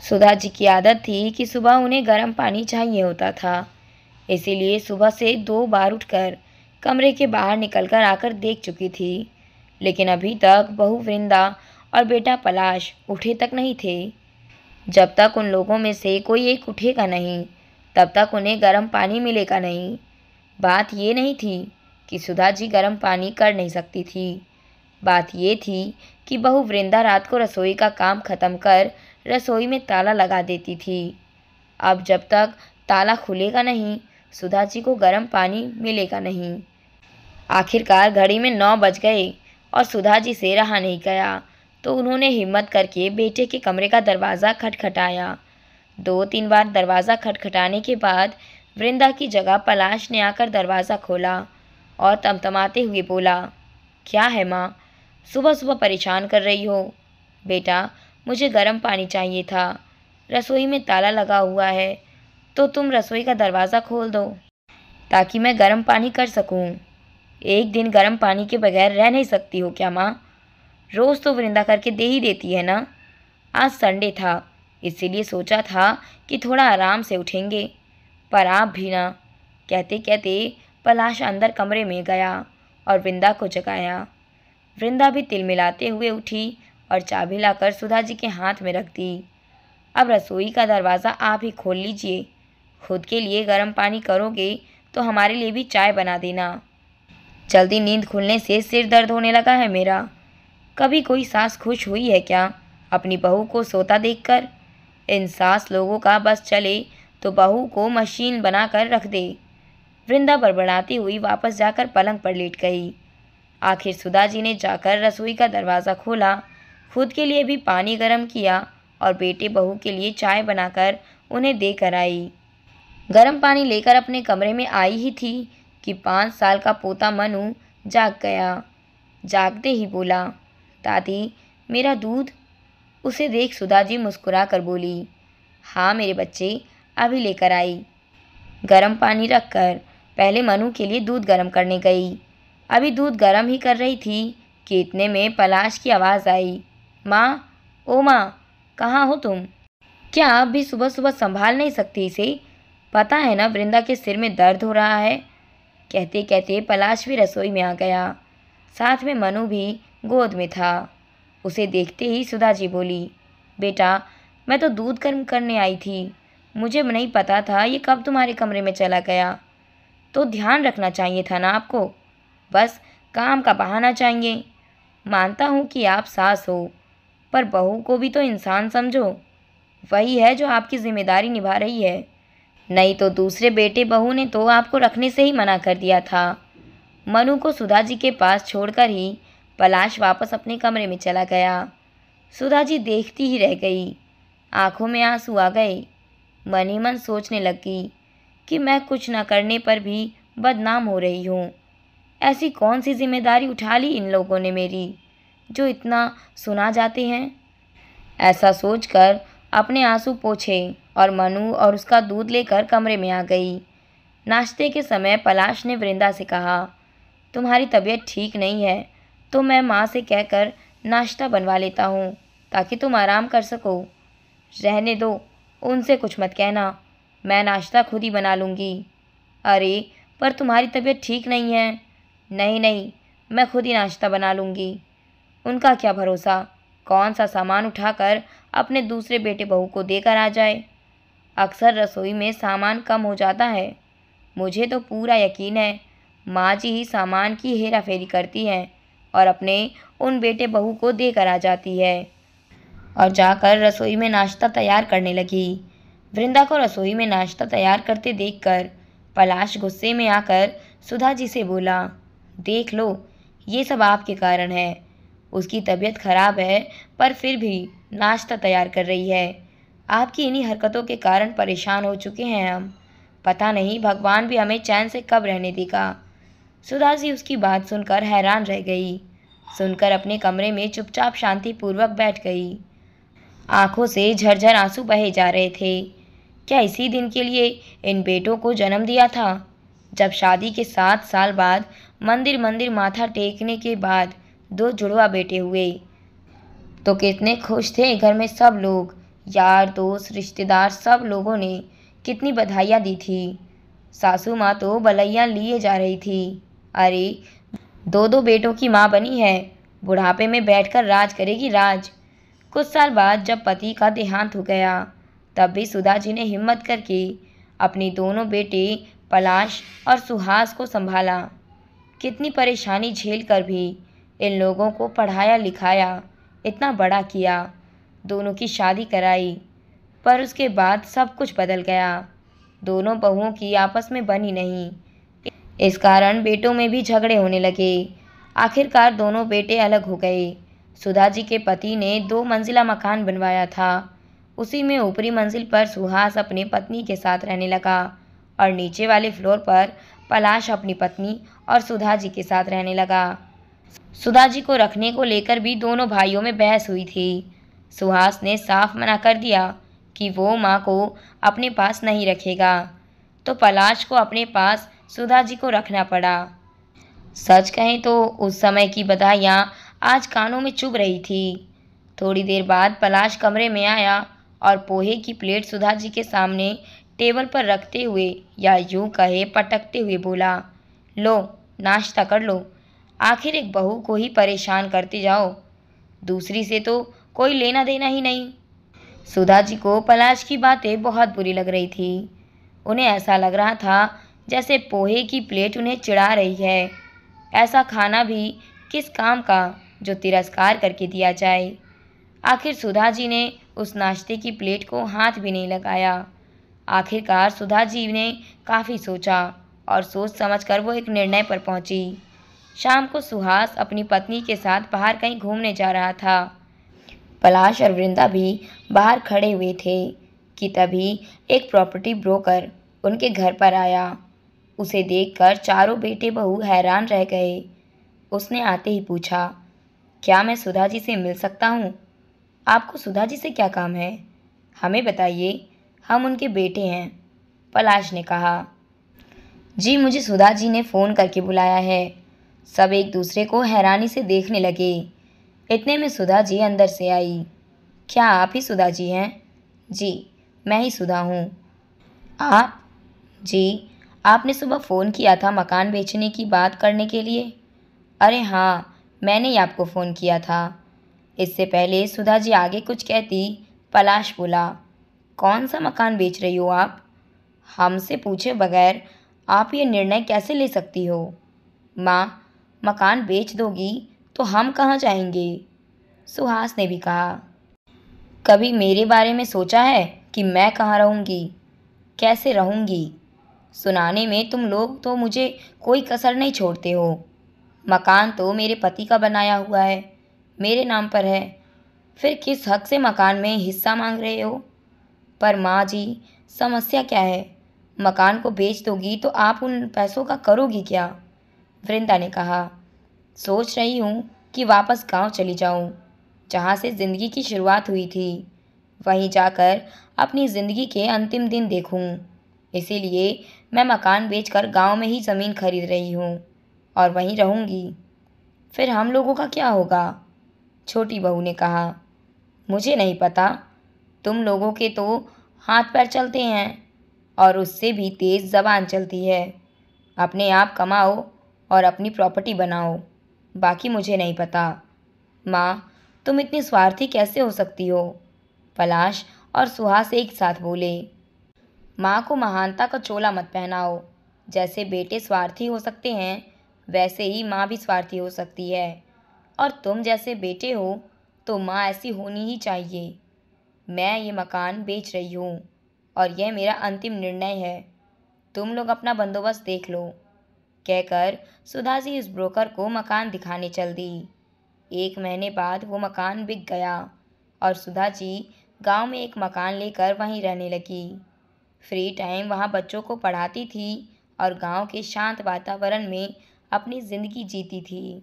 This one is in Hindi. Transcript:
सुधा जी की आदत थी कि सुबह उन्हें गर्म पानी चाहिए होता था। इसीलिए सुबह से 2 बार उठकर कमरे के बाहर निकलकर आकर देख चुकी थी, लेकिन अभी तक बहू वृंदा और बेटा पलाश उठे तक नहीं थे। जब तक उन लोगों में से कोई एक उठेगा नहीं, तब तक उन्हें गर्म पानी मिलेगा नहीं। बात ये नहीं थी कि सुधा जी गर्म पानी कर नहीं सकती थी। बात ये थी कि बहू वृंदा रात को रसोई का काम खत्म कर रसोई में ताला लगा देती थी। अब जब तक ताला खुलेगा नहीं, सुधा जी को गर्म पानी मिलेगा नहीं। आखिरकार घड़ी में 9 बज गए और सुधा जी से रहा नहीं गया, तो उन्होंने हिम्मत करके बेटे के कमरे का दरवाज़ा खटखटाया। 2-3 बार दरवाज़ा खटखटाने के बाद वृंदा की जगह पलाश ने आकर दरवाज़ा खोला और तमतमाते हुए बोला, क्या है माँ, सुबह सुबह परेशान कर रही हो? बेटा, मुझे गर्म पानी चाहिए था, रसोई में ताला लगा हुआ है, तो तुम रसोई का दरवाज़ा खोल दो ताकि मैं गर्म पानी कर सकूं। एक दिन गर्म पानी के बगैर रह नहीं सकती हो क्या माँ? रोज़ तो वृंदा करके दे ही देती है ना। आज संडे था, इसीलिए सोचा था कि थोड़ा आराम से उठेंगे, पर आप भी ना। कहते कहते पलाश अंदर कमरे में गया और वृंदा को जगाया। वृंदा भी तिलमिलाते हुए उठी और चाबी लाकर सुधा जी के हाथ में रख दी। अब रसोई का दरवाज़ा आप ही खोल लीजिए। खुद के लिए गर्म पानी करोगे तो हमारे लिए भी चाय बना देना। जल्दी नींद खुलने से सिर दर्द होने लगा है मेरा। कभी कोई सास खुश हुई है क्या अपनी बहू को सोता देखकर? इन सास लोगों का बस चले तो बहू को मशीन बनाकर रख दे। वृंदा बड़बड़ाती हुई वापस जाकर पलंग पर लेट गई। आखिर सुधा जी ने जाकर रसोई का दरवाज़ा खोला, खुद के लिए भी पानी गर्म किया और बेटे बहू के लिए चाय बनाकर उन्हें देकर आई। गर्म पानी लेकर अपने कमरे में आई ही थी कि 5 साल का पोता मनु जाग गया। जागते ही बोला, दादी, मेरा दूध? उसे देख सुधा जी मुस्कुरा कर बोली, हाँ मेरे बच्चे, अभी लेकर आई। गर्म पानी रखकर पहले मनु के लिए दूध गर्म करने गई। अभी दूध गर्म ही कर रही थी कि इतने में पलाश की आवाज़ आई, माँ, ओ माँ, कहाँ हो तुम? क्या आप भी सुबह सुबह संभाल नहीं सकती इसे? पता है ना वृंदा के सिर में दर्द हो रहा है। कहते कहते पलाश भी रसोई में आ गया, साथ में मनु भी गोद में था। उसे देखते ही सुधा जी बोली, बेटा, मैं तो दूध गर्म करने आई थी, मुझे नहीं पता था ये कब तुम्हारे कमरे में चला गया। तो ध्यान रखना चाहिए था ना आपको, बस काम का बहाना चाहिए। मानता हूँ कि आप सास हो, पर बहू को भी तो इंसान समझो। वही है जो आपकी जिम्मेदारी निभा रही है, नहीं तो दूसरे बेटे बहू ने तो आपको रखने से ही मना कर दिया था। मनु को सुधा जी के पास छोड़कर ही पलाश वापस अपने कमरे में चला गया। सुधा जी देखती ही रह गई, आंखों में आंसू आ गए। मन ही मन सोचने लगी कि मैं कुछ न करने पर भी बदनाम हो रही हूँ। ऐसी कौन सी जिम्मेदारी उठा ली इन लोगों ने मेरी, जो इतना सुना जाते हैं। ऐसा सोचकर अपने आंसू पोंछे और मनु और उसका दूध लेकर कमरे में आ गई। नाश्ते के समय पलाश ने वृंदा से कहा, तुम्हारी तबीयत ठीक नहीं है तो मैं माँ से कहकर नाश्ता बनवा लेता हूँ ताकि तुम आराम कर सको। रहने दो, उनसे कुछ मत कहना, मैं नाश्ता खुद ही बना लूँगी। अरे पर तुम्हारी तबीयत ठीक नहीं है। नहीं नहीं, मैं खुद ही नाश्ता बना लूँगी। उनका क्या भरोसा, कौन सा सामान उठाकर अपने दूसरे बेटे बहू को देकर आ जाए। अक्सर रसोई में सामान कम हो जाता है। मुझे तो पूरा यकीन है माँ जी ही सामान की हेरा फेरी करती हैं और अपने उन बेटे बहू को देकर आ जाती है। और जाकर रसोई में नाश्ता तैयार करने लगी। वृंदा को रसोई में नाश्ता तैयार करते देखकर पलाश गुस्से में आकर सुधा जी से बोला, देख लो, ये सब आपके कारण है। उसकी तबीयत खराब है पर फिर भी नाश्ता तैयार कर रही है। आपकी इन्हीं हरकतों के कारण परेशान हो चुके हैं हम। पता नहीं भगवान भी हमें चैन से कब रहने देगा। सुधा जी उसकी बात सुनकर हैरान रह गई। सुनकर अपने कमरे में चुपचाप शांतिपूर्वक बैठ गई। आंखों से झरझर आंसू बहे जा रहे थे। क्या इसी दिन के लिए इन बेटों को जन्म दिया था? जब शादी के 7 साल बाद मंदिर मंदिर माथा टेकने के बाद 2 जुड़वा बेटे हुए तो कितने खुश थे घर में सब लोग। यार दोस्त रिश्तेदार सब लोगों ने कितनी बधाइयाँ दी थी। सासू माँ तो बलैया लिए जा रही थी। अरे, दो दो बेटों की माँ बनी है, बुढ़ापे में बैठकर राज करेगी राज। कुछ साल बाद जब पति का देहांत हो गया, तब भी सुधा जी ने हिम्मत करके अपने दोनों बेटे पलाश और सुहास को संभाला। कितनी परेशानी झेल कर भी इन लोगों को पढ़ाया लिखाया, इतना बड़ा किया, दोनों की शादी कराई। पर उसके बाद सब कुछ बदल गया। दोनों बहुओं की आपस में बनी नहीं। इस कारण बेटों में भी झगड़े होने लगे। आखिरकार दोनों बेटे अलग हो गए। सुधा जी के पति ने 2 मंजिला मकान बनवाया था। उसी में ऊपरी मंजिल पर सुहास अपनी पत्नी के साथ रहने लगा और नीचे वाले फ्लोर पर पलाश अपनी पत्नी और सुधा जी के साथ रहने लगा। सुधा जी को रखने को लेकर भी दोनों भाइयों में बहस हुई थी। सुहास ने साफ मना कर दिया कि वो माँ को अपने पास नहीं रखेगा, तो पलाश को अपने पास सुधा जी को रखना पड़ा। सच कहें तो उस समय की बधाइयाँ आज कानों में चुभ रही थी। थोड़ी देर बाद पलाश कमरे में आया और पोहे की प्लेट सुधा जी के सामने टेबल पर रखते हुए, या यूं कहे पटकते हुए बोला, लो नाश्ता कर लो। आखिर एक बहू को ही परेशान करते जाओ, दूसरी से तो कोई लेना देना ही नहीं। सुधा जी को पलाश की बातें बहुत बुरी लग रही थी। उन्हें ऐसा लग रहा था जैसे पोहे की प्लेट उन्हें चिढ़ा रही है। ऐसा खाना भी किस काम का जो तिरस्कार करके दिया जाए। आखिर सुधा जी ने उस नाश्ते की प्लेट को हाथ भी नहीं लगाया। आखिरकार सुधा जी ने काफ़ी सोचा और सोच समझकर वो एक निर्णय पर पहुंची। शाम को सुहास अपनी पत्नी के साथ बाहर कहीं घूमने जा रहा था। पलाश और वृंदा भी बाहर खड़े हुए थे कि तभी एक प्रॉपर्टी ब्रोकर उनके घर पर आया। उसे देखकर चारों बेटे बहू हैरान रह गए। उसने आते ही पूछा, क्या मैं सुधा जी से मिल सकता हूँ? आपको सुधा जी से क्या काम है? हमें बताइए, हम उनके बेटे हैं। पलाश ने कहा, जी मुझे सुधा जी ने फ़ोन करके बुलाया है। सब एक दूसरे को हैरानी से देखने लगे। इतने में सुधा जी अंदर से आई। क्या आप ही सुधा जी हैं? जी, मैं ही सुधा हूँ। आप? जी, आपने सुबह फ़ोन किया था मकान बेचने की बात करने के लिए। अरे हाँ, मैंने ही आपको फ़ोन किया था। इससे पहले सुधा जी आगे कुछ कहती, पलाश बोला, कौन सा मकान बेच रही हो आप? हमसे पूछे बगैर आप ये निर्णय कैसे ले सकती हो? माँ, मकान बेच दोगी तो हम कहाँ जाएंगे? सुहास ने भी कहा, कभी मेरे बारे में सोचा है कि मैं कहाँ रहूँगी, कैसे रहूँगी? सुनाने में तुम लोग तो मुझे कोई कसर नहीं छोड़ते हो। मकान तो मेरे पति का बनाया हुआ है, मेरे नाम पर है। फिर किस हक से मकान में हिस्सा मांग रहे हो? पर माँ जी, समस्या क्या है? मकान को बेच दोगी तो आप उन पैसों का करोगी क्या? वृंदा ने कहा, सोच रही हूँ कि वापस गांव चली जाऊँ, जहाँ से ज़िंदगी की शुरुआत हुई थी। वहीं जाकर अपनी ज़िंदगी के अंतिम दिन देखूँ। इसीलिए मैं मकान बेचकर गांव में ही ज़मीन खरीद रही हूँ और वहीं रहूँगी। फिर हम लोगों का क्या होगा? छोटी बहू ने कहा, मुझे नहीं पता। तुम लोगों के तो हाथ पैर चलते हैं और उससे भी तेज़ ज़बान चलती है। अपने आप कमाओ और अपनी प्रॉपर्टी बनाओ, बाकी मुझे नहीं पता। माँ, तुम इतनी स्वार्थी कैसे हो सकती हो? पलाश और सुहास एक साथ बोले, माँ को महानता का चोला मत पहनाओ। जैसे बेटे स्वार्थी हो सकते हैं, वैसे ही माँ भी स्वार्थी हो सकती है। और तुम जैसे बेटे हो तो माँ ऐसी होनी ही चाहिए। मैं ये मकान बेच रही हूँ और यह मेरा अंतिम निर्णय है। तुम लोग अपना बंदोबस्त देख लो। कहकर सुधा जी उस ब्रोकर को मकान दिखाने चल दी। 1 महीने बाद वो मकान बिक गया और सुधा जी गांव में एक मकान लेकर वहीं रहने लगी। फ्री टाइम वहाँ बच्चों को पढ़ाती थी और गांव के शांत वातावरण में अपनी ज़िंदगी जीती थी।